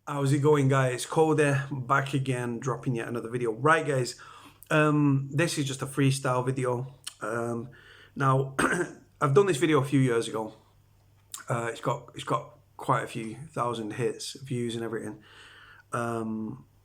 How's it going, guys? Cody back again, dropping yet another video. Right, guys, this is just a freestyle video. Now, I've done this video a few years ago. It's got quite a few thousand hits, views, and everything.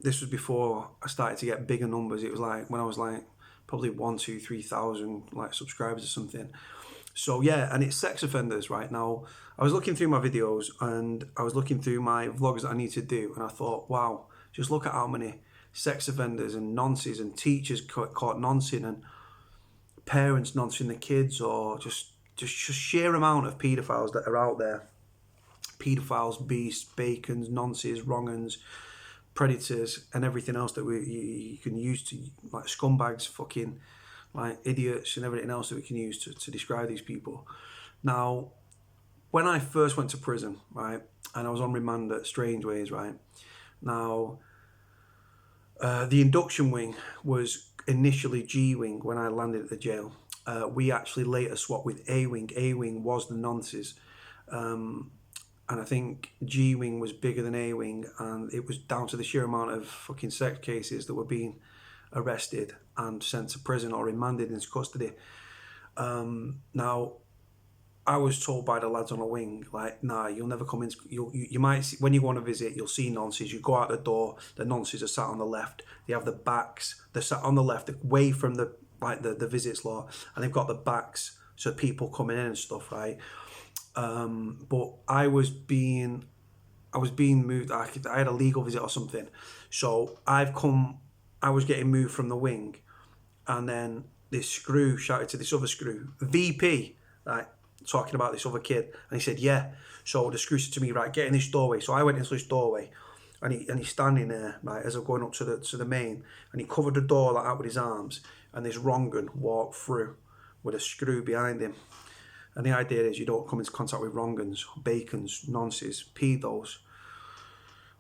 This was before I started to get bigger numbers. It was like when I was like probably 1, 2, 3,000 like subscribers or something. So yeah, and it's sex offenders right now. I was looking through my videos and I was looking through my vlogs that I need to do, and I thought, wow, just look at how many sex offenders and nonces and teachers caught noncing and parents noncing the kids, or just sheer amount of paedophiles that are out there. Paedophiles, beasts, bacons, nonces, wrong-uns, predators, and everything else that you can use to, like scumbags, fucking like idiots, and everything else that we can use to describe these people. Now, when I first went to prison, right, and I was on remand at Strangeways, right, now the induction wing was initially G wing when I landed at the jail. We actually later swapped with A wing. A wing was the nonces. And I think G wing was bigger than A wing, and it was down to the sheer amount of fucking sex cases that were being arrested and sent to prison or remanded into custody. Now, I was told by the lads on the wing, like, nah, you'll never come in. You might see, when you go on a visit, you'll see nonces. You go out the door, the nonces are sat on the left. They have the backs. They're sat on the left, away from the visits law, and they've got the backs so people coming in and stuff, right? But I was being moved. I had a legal visit or something, so I was getting moved from the wing, and then this screw shouted to this other screw, VP, right, talking about this other kid, and he said, yeah. So the screw said to me, right, get in this doorway. So I went into this doorway, and he's standing there, right, as I'm going up to the main, and he covered the door like that with his arms, and this wrong-un walked through with a screw behind him. And the idea is you don't come into contact with wrong-uns, bacons, nonces, pedos.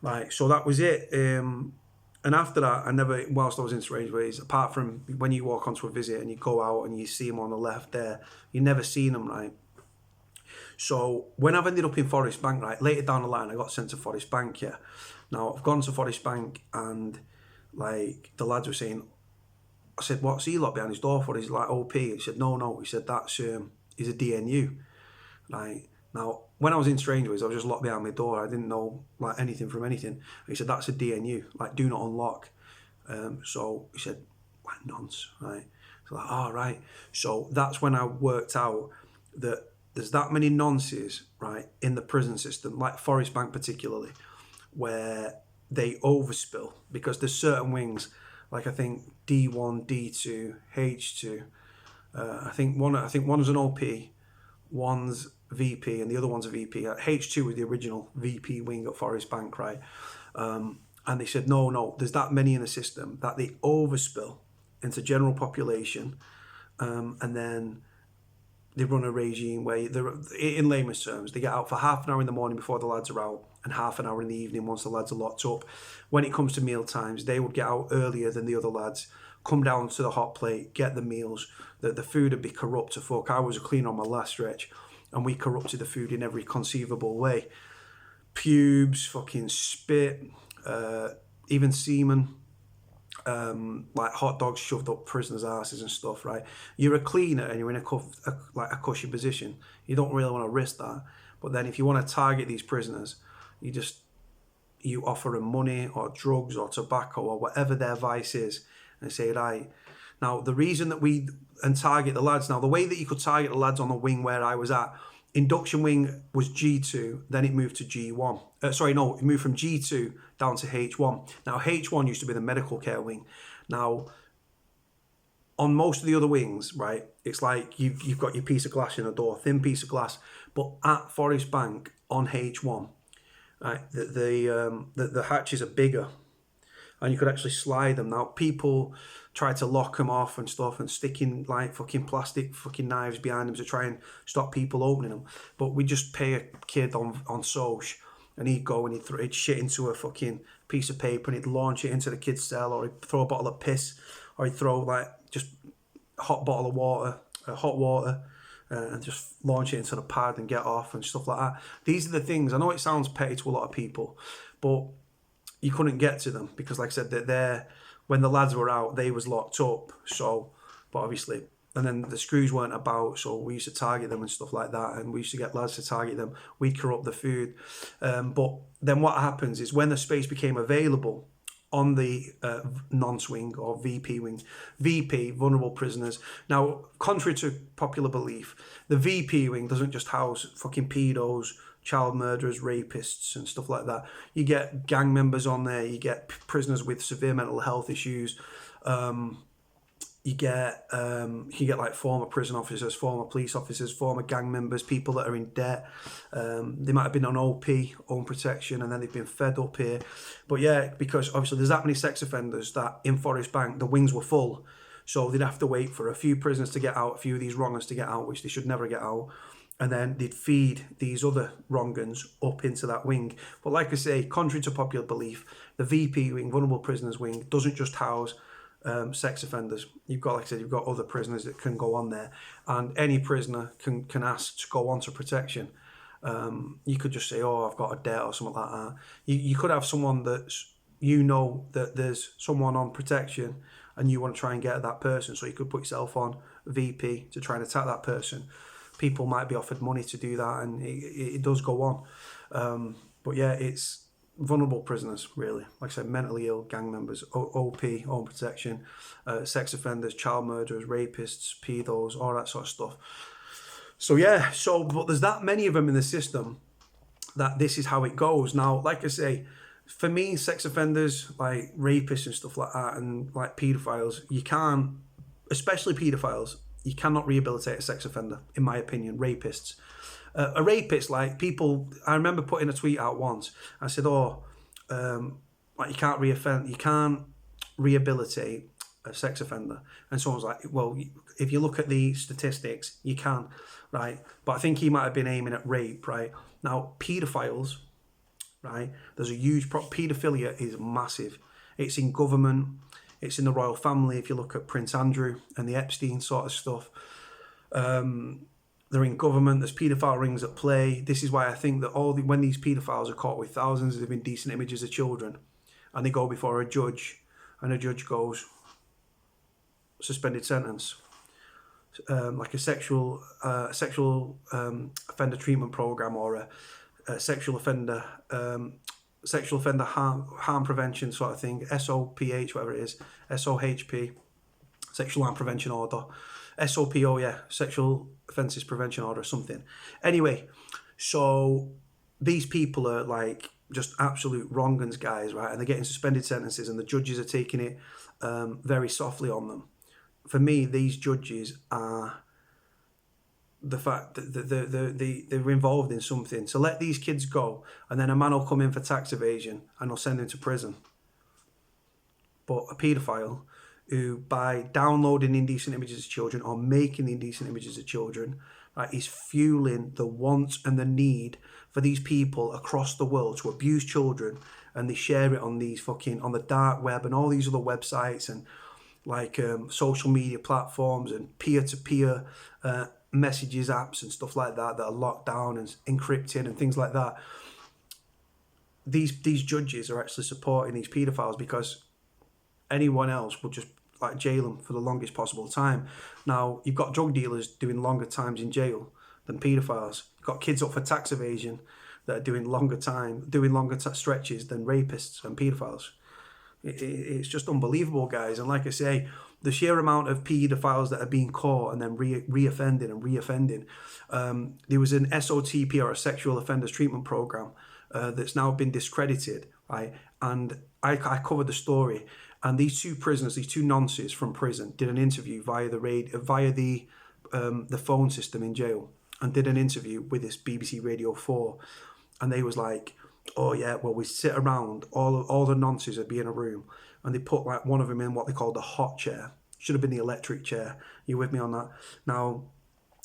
Right, so that was it. And after that, I never, whilst I was in Strangeways, apart from when you walk onto a visit and you go out and you see them on the left there, you never seen them, right? So when I've ended up in Forest Bank, right, later down the line, I got sent to Forest Bank, yeah. Now, I've gone to Forest Bank and, like, the lads were saying, I said, what's he lot behind his door for? He's like, OP. He said, no. He said, that's, he's a DNU. Right. Now, when I was in Strangeways, I was just locked behind my door. I didn't know like anything from anything. And he said, that's a DNU, like do not unlock. So he said, like nonce, right? So like, oh, right. So that's when I worked out that there's that many nonces, right, in the prison system, like Forest Bank particularly, where they overspill because there's certain wings, like I think D1, D2, H2. I think one's an OP, one's VP, and the other one's a VP. H2 was the original VP wing at Forest Bank, right? And they said, no, there's that many in the system that they overspill into general population, and then they run a regime where they're, in layman's terms, they get out for half an hour in the morning before the lads are out, and half an hour in the evening once the lads are locked up. When it comes to meal times, they would get out earlier than the other lads, come down to the hot plate, get the meals. The food would be corrupt to fuck. I was a cleaner on my last stretch, and we corrupted the food in every conceivable way. Pubes, fucking spit, even semen, like hot dogs shoved up prisoners' asses and stuff, right? You're a cleaner and you're in a cushy position. You don't really want to risk that. But then if you want to target these prisoners, you offer them money or drugs or tobacco or whatever their vice is, and say, right, now the reason that target the lads, now the way that you could target the lads on the wing where I was at, induction wing was G2, then it moved to G1. It moved from G2 down to H1. Now H1 used to be the medical care wing. Now on most of the other wings, right, it's like you've got your piece of glass in a door, thin piece of glass, but at Forest Bank on H1, right, the hatches are bigger, and you could actually slide them. Now, people try to lock them off and stuff and sticking like fucking plastic fucking knives behind them to try and stop people opening them. But we just pay a kid on Soch, and he'd go and he'd shit into a fucking piece of paper and he'd launch it into the kid's cell, or he'd throw a bottle of piss, or he'd throw like just a hot bottle of water, hot water, and just launch it into the pad and get off and stuff like that. These are the things. I know it sounds petty to a lot of people, but you couldn't get to them because, like I said, they're when the lads were out, they was locked up. So, but obviously, and then the screws weren't about, so we used to target them and stuff like that, and we used to get lads to target them. We'd corrupt the food, but then what happens is when the space became available on the non-swing or VP wing, VP, vulnerable prisoners. Now, contrary to popular belief, the VP wing doesn't just house fucking pedos, child murderers, rapists and stuff like that. You get gang members on there, you get prisoners with severe mental health issues, you get like former prison officers, former police officers, former gang members, people that are in debt. They might have been on OP, own protection, and then they've been fed up here. But yeah, because obviously there's that many sex offenders that in Forest Bank the wings were full, so they'd have to wait for a few prisoners to get out, a few of these wrongers to get out, which they should never get out. And then they'd feed these other wrong-uns up into that wing. But like I say, contrary to popular belief, the VP wing, vulnerable prisoners wing, doesn't just house sex offenders. You've got, like I said, you've got other prisoners that can go on there, and any prisoner can ask to go on to protection. You could just say, "Oh, I've got a debt" or something like that. You could have someone that's, you know, that there's someone on protection, and you want to try and get at that person, so you could put yourself on VP to try and attack that person. People might be offered money to do that, and it does go on. But yeah, it's vulnerable prisoners, really. Like I said, mentally ill, gang members, OP, own protection, sex offenders, child murderers, rapists, pedos, all that sort of stuff. So yeah, but there's that many of them in the system that this is how it goes. Now, like I say, for me, sex offenders, like rapists and stuff like that, and like paedophiles, you can't, especially paedophiles, you cannot rehabilitate a sex offender, in my opinion. Rapists. A rapist, like people, I remember putting a tweet out once. I said, like you can't reoffend, you can't rehabilitate a sex offender. And someone was like, well, if you look at the statistics, you can, right? But I think he might have been aiming at rape, right? Now, paedophiles, right? There's a huge paedophilia is massive. It's in government. It's in the royal family. If you look at Prince Andrew and the Epstein sort of stuff, they're in government. There's paedophile rings at play. This is why I think that when these paedophiles are caught with thousands of indecent images of children, and they go before a judge, and a judge goes, suspended sentence, like a sexual offender treatment program, or a sexual offender harm prevention sort of thing, SOPH, whatever it is, SOHP, sexual harm prevention order, SOPO, yeah, sexual offences prevention order or something. Anyway, so these people are like just absolute wrong-uns, guys, right? And they're getting suspended sentences, and the judges are taking it very softly on them. For me, these judges are the fact that they're involved in something. So let these kids go, and then a man will come in for tax evasion and they'll send him to prison. But a paedophile who, by downloading indecent images of children or making the indecent images of children, right, is fueling the want and the need for these people across the world to abuse children, and they share it on these on the dark web and all these other websites and like social media platforms and peer-to-peer messages apps and stuff like that are locked down and encrypted and things like that. These judges are actually supporting these paedophiles because anyone else would just like jail them for the longest possible time. Now, you've got drug dealers doing longer times in jail than paedophiles. You've got kids up for tax evasion that are doing longer stretches than rapists and paedophiles. It's just unbelievable, guys. And like I say, the sheer amount of paedophiles that are being caught and then reoffending. There was an SOTP, or a sexual offenders treatment program, that's now been discredited, right? And I covered the story. And these two prisoners, these two nonces from prison, did an interview via the phone system in jail, and did an interview with this BBC Radio 4. And they was like, oh yeah, well, we sit around, all the nonces would be in a room, and they put like one of them in what they called the hot chair. Should have been the electric chair. You with me on that? Now,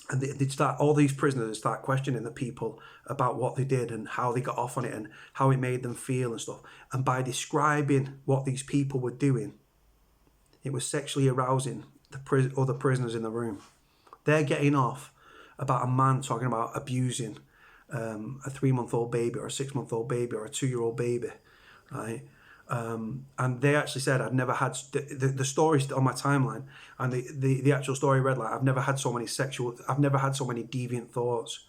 and they'd start, all these prisoners would start questioning the people about what they did and how they got off on it and how it made them feel and stuff. And by describing what these people were doing, it was sexually arousing the other prisoners in the room. They're getting off about a man talking about abusing a 3-month-old baby or a 6-month-old baby or a 2-year-old baby, right? And they actually said I'd never had the stories on my timeline, and the actual story read like I've never had so many deviant thoughts,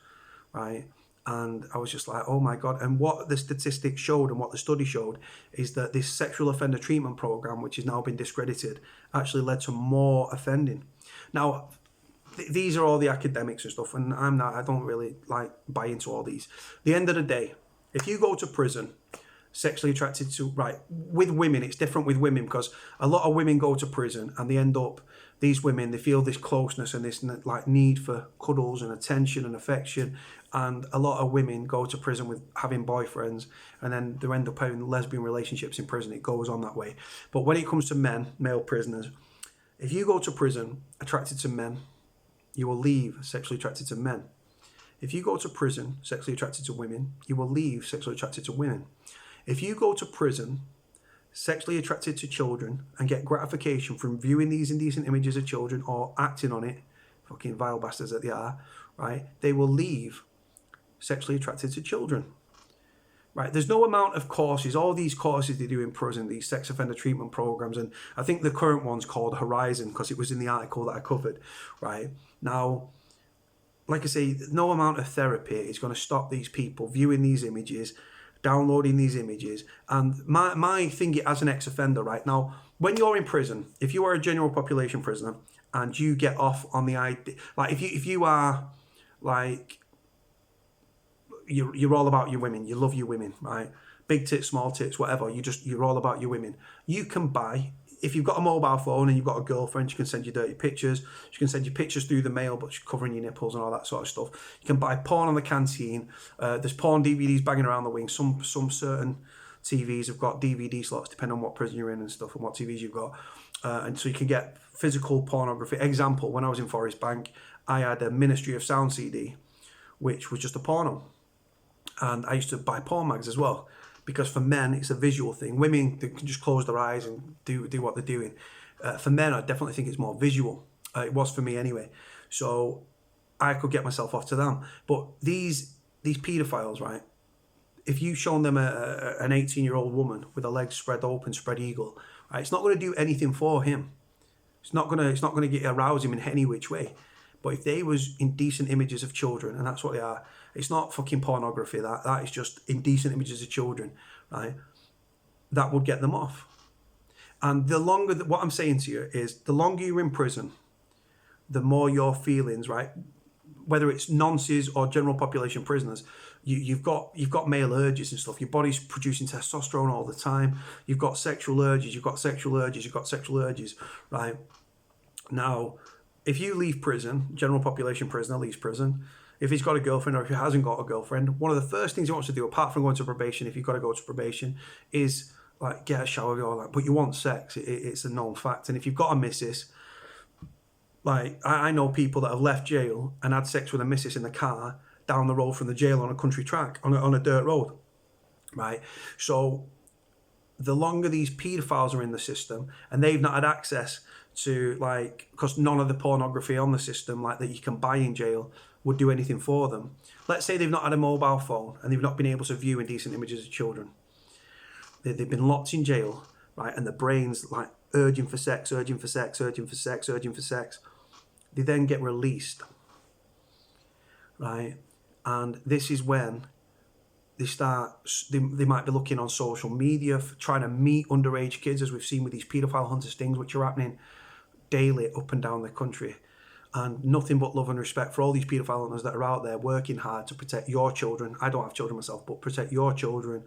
right? And I was just like, oh my God. And what the statistics showed and what the study showed is that this sexual offender treatment program, which has now been discredited, actually led to more offending. Now, these are all the academics and stuff, and I don't really like buy into all these. At the end of the day, if you go to prison, sexually attracted to, right, with women, it's different with women because a lot of women go to prison and they end up, these women, they feel this closeness and this like need for cuddles and attention and affection. And a lot of women go to prison with having boyfriends, and then they end up having lesbian relationships in prison. It goes on that way. But when it comes to men, male prisoners, if you go to prison attracted to men, you will leave sexually attracted to men. If you go to prison sexually attracted to women, you will leave sexually attracted to women. If you go to prison sexually attracted to children and get gratification from viewing these indecent images of children or acting on it, fucking vile bastards that they are, right, they will leave sexually attracted to children. Right, there's no amount of courses, all these courses they do in prison, these sex offender treatment programs, and I think the current one's called Horizon because it was in the article that I covered, right? Now, like I say, no amount of therapy is going to stop these people viewing these images, downloading these images. And my thing as an ex-offender, right now, when you're in prison, if you are a general population prisoner and you get off on the idea, like if you are like, you're all about your women, you love your women, right? Big tits, small tits, whatever, you're all about your women. You can buy, if you've got a mobile phone and you've got a girlfriend, you can send you dirty pictures. You can send your pictures through the mail, but you're covering your nipples and all that sort of stuff. You can buy porn on the canteen. There's porn DVDs banging around the wing. Some certain TVs have got DVD slots, depending on what prison you're in and stuff and what TVs you've got. And so you can get physical pornography. Example, when I was in Forest Bank, I had a Ministry of Sound CD, which was just a porno. And I used to buy porn mags as well, because for men it's a visual thing. Women, they can just close their eyes and do what they're doing. For men, I definitely think it's more visual. It was for me anyway. So I could get myself off to them. But these paedophiles, right? If you've shown them an 18-year-old woman with her legs spread open, spread eagle, right? It's not going to do anything for him. It's not going to get arouse him in any which way. But if they was indecent images of children, and that's what they are, it's not fucking pornography, that is just indecent images of children, right? That would get them off. And the longer, what I'm saying to you is, the longer you're in prison, the more your feelings, right, whether it's nonces or general population prisoners, you've got male urges and stuff. Your body's producing testosterone all the time. You've got sexual urges, right? Now, if you leave prison, general population prisoner leaves prison, if he's got a girlfriend or if he hasn't got a girlfriend, one of the first things he wants to do, apart from going to probation, if you've got to go to probation, is like get a shower or like, but you want sex. It's a known fact. And if you've got a missus, like I know people that have left jail and had sex with a missus in the car down the road from the jail on a country track, on a dirt road, right? So the longer these paedophiles are in the system and they've not had access to, like, because none of the pornography on the system, like that you can buy in jail, would do anything for them. Let's say they've not had a mobile phone and they've not been able to view indecent images of children. They've been locked in jail, right? And the brain's like urging for sex. They then get released, right? And this is when they might be looking on social media, for trying to meet underage kids, as we've seen with these paedophile hunter stings, which are happening daily up and down the country. And nothing but love and respect for all these paedophile hunters that are out there working hard to protect your children. I don't have children myself, but protect your children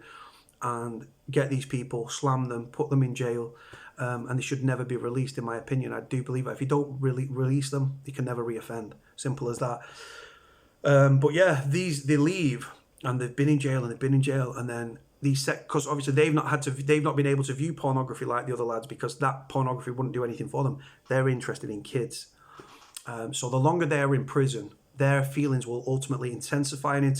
and get these people, slam them, put them in jail, and they should never be released, in my opinion. I do believe that if you don't really release them, they can never reoffend. Simple as that. But yeah, they leave and they've been in jail and then because obviously they've not been able to view pornography like the other lads, because that pornography wouldn't do anything for them. They're interested in kids. So the longer they're in prison, their feelings will ultimately intensify. And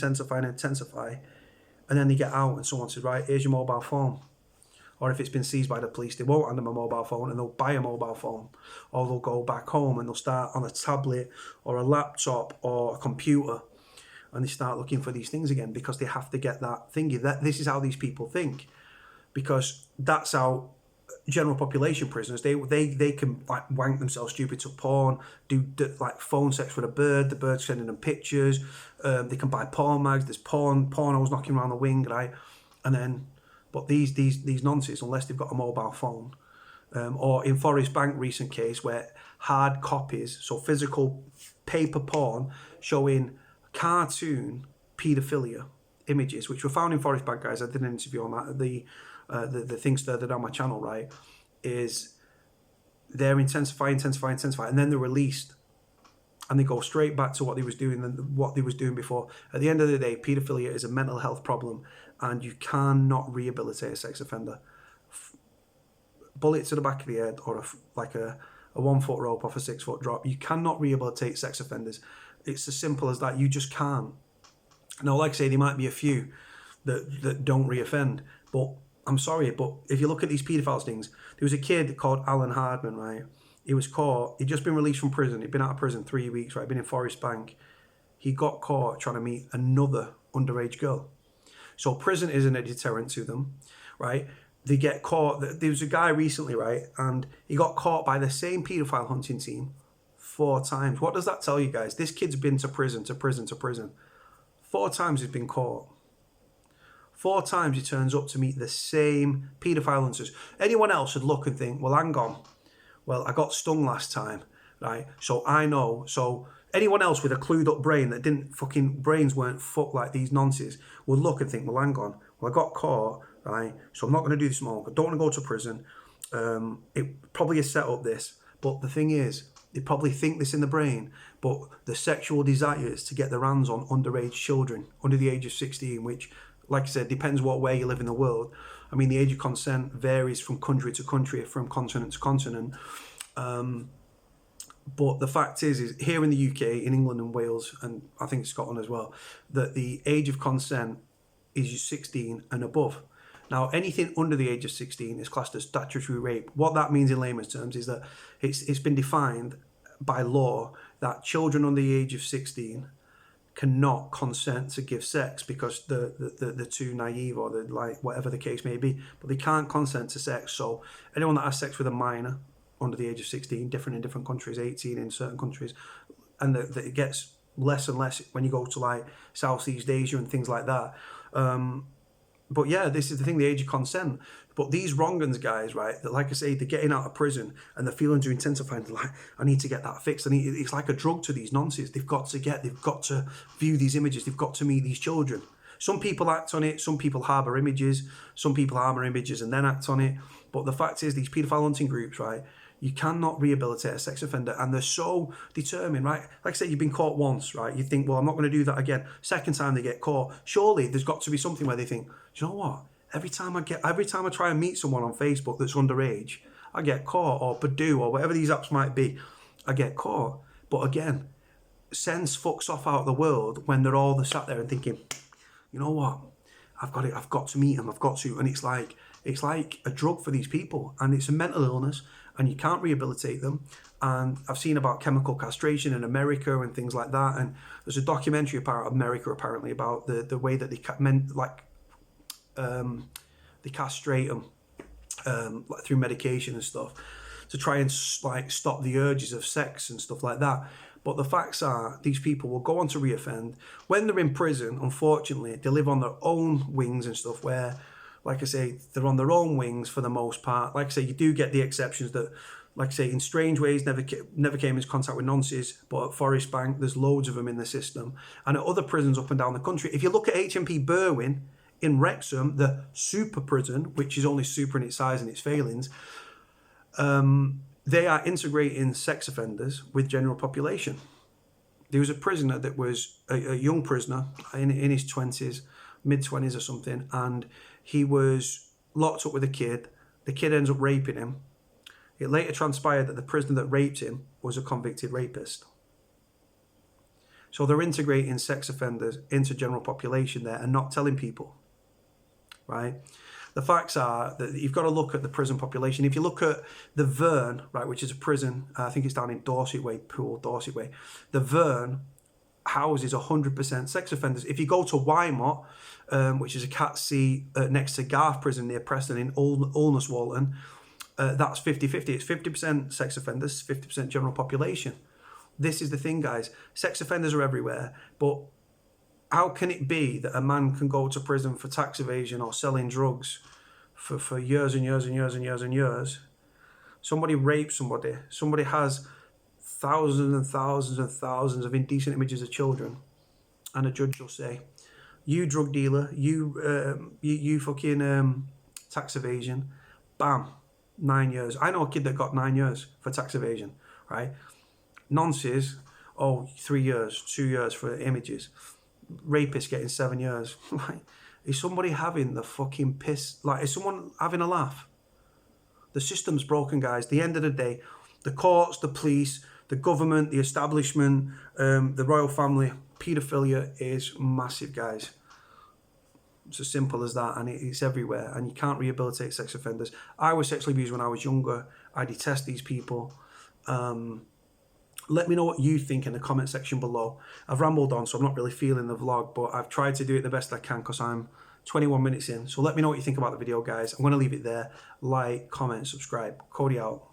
then they get out and someone says, right, here's your mobile phone. Or if it's been seized by the police, they won't hand them a mobile phone and they'll buy a mobile phone. Or they'll go back home and they'll start on a tablet or a laptop or a computer. And they start looking for these things again because they have to get that thingy. This is how these people think. because that's how general population prisoners, they can like wank themselves stupid to porn, do like phone sex with the bird's sending them pictures, they can buy porn mags, there's pornos knocking around the wing, right? And then, but these nonces, unless they've got a mobile phone, or in Forest Bank recent case where hard copies, so physical paper porn showing cartoon paedophilia images, which were found in Forest Bank, guys. I did an interview on that. The things that are on my channel, right, is they're intensifying, and then they're released, and they go straight back to what they was doing before. At the end of the day, paedophilia is a mental health problem, and you cannot rehabilitate a sex offender. Bullet to the back of the head, or like a 1 foot rope off a 6 foot drop. You cannot rehabilitate sex offenders. It's as simple as that. You just can't. Now, like I say, there might be a few that don't reoffend, but I'm sorry, but if you look at these paedophiles things, there was a kid called Alan Hardman, right? He was caught, he'd just been released from prison. He'd been out of prison 3 weeks, right? Been in Forest Bank. He got caught trying to meet another underage girl. So prison isn't a deterrent to them, right? They get caught. There was a guy recently, right? And he got caught by the same paedophile hunting team 4 times. What does that tell you, guys? This kid's been to prison. 4 times he's been caught. 4 times he turns up to meet the same paedophile hunters. Anyone else would look and think, well, hang on. Well, I got stung last time, right? So I know. So anyone else with a clued up brain that didn't brains weren't fucked like these nonsense would look and think, well, hang on. Well, I got caught, right? So I'm not going to do this more. I don't want to go to prison. It probably is set up this. But the thing is, they probably think this in the brain, but the sexual desires to get their hands on underage children under the age of 16, which, like I said, depends what way you live in the world. I mean, the age of consent varies from country to country, from continent to continent. But the fact is here in the UK, in England and Wales, and I think Scotland as well, that the age of consent is 16 and above. Now, anything under the age of 16 is classed as statutory rape. What that means in layman's terms is that it's been defined by law that children under the age of 16 cannot consent to give sex because they're too naive, or they're like whatever the case may be, but they can't consent to sex. So anyone that has sex with a minor under the age of 16, different in different countries, 18 in certain countries, and it gets less and less when you go to like Southeast Asia and things like that. But yeah, this is the thing, the age of consent. But these wrong-uns guys, right, that, like I say, they're getting out of prison and the feelings are intensifying. They're like, I need to get that fixed. It's like a drug to these nonsense. They've got to view these images. They've got to meet these children. Some people act on it. Some people harbour images. Some people harbour images and then act on it. But the fact is, these paedophile hunting groups, right, you cannot rehabilitate a sex offender, and they're so determined, right? Like I said, you've been caught once, right? You think, well, I'm not going to do that again. Second time they get caught, surely there's got to be something where they think, do you know what? Every time I try and meet someone on Facebook that's underage, I get caught, or Badoo, or whatever these apps might be, I get caught. But again, sends fucks off out of the world when they're all sat there and thinking, you know what? I've got to meet him. I've got to, and it's like a drug for these people, and it's a mental illness, and you can't rehabilitate them. And I've seen about chemical castration in America and things like that. And there's a documentary about America apparently about the way that they castrate them like through medication and stuff to try and like stop the urges of sex and stuff like that. But the facts are, these people will go on to reoffend. When they're in prison, unfortunately, they live on their own wings and stuff where, like I say, they're on their own wings for the most part. Like I say, you do get the exceptions that, like I say, in strange ways, never came into contact with nonces, but at Forest Bank, there's loads of them in the system. And at other prisons up and down the country, if you look at HMP Berwyn in Wrexham, the super prison, which is only super in its size and its failings, they are integrating sex offenders with general population. There was a prisoner that was a young prisoner in his 20s, mid-20s or something, and he was locked up with a kid. The kid ends up raping him. It later transpired that the prisoner that raped him was a convicted rapist. So they're integrating sex offenders into general population there and not telling people, right? The facts are that you've got to look at the prison population. If you look at the Verne, right, which is a prison, I think it's down in Dorset Way, Poole, Dorset Way. The Verne houses 100% sex offenders. If you go to Wymont, which is a cat C next to Garth Prison near Preston in Ulness Walton, that's 50-50. It's 50% sex offenders, 50% general population. This is the thing, guys. Sex offenders are everywhere, but how can it be that a man can go to prison for tax evasion or selling drugs for years and years and years and years and years? Somebody rapes somebody. Somebody has thousands and thousands and thousands of indecent images of children, and a judge will say, "You drug dealer, you fucking tax evasion, bam, 9 years." I know a kid that got 9 years for tax evasion, right? Nonces, 3 years, 2 years for images. Rapist getting 7 years. Like, is somebody having the fucking piss? Like, is someone having a laugh? The system's broken, guys. At the end of the day, the courts, the police, the government, the establishment, the royal family, paedophilia is massive, guys. It's as simple as that, and it's everywhere, and you can't rehabilitate sex offenders. I was sexually abused when I was younger. I detest these people. Let me know what you think in the comment section below. I've rambled on, so I'm not really feeling the vlog, but I've tried to do it the best I can because I'm 21 minutes in. So let me know what you think about the video, guys. I'm going to leave it there. Like, comment, subscribe. Cody out.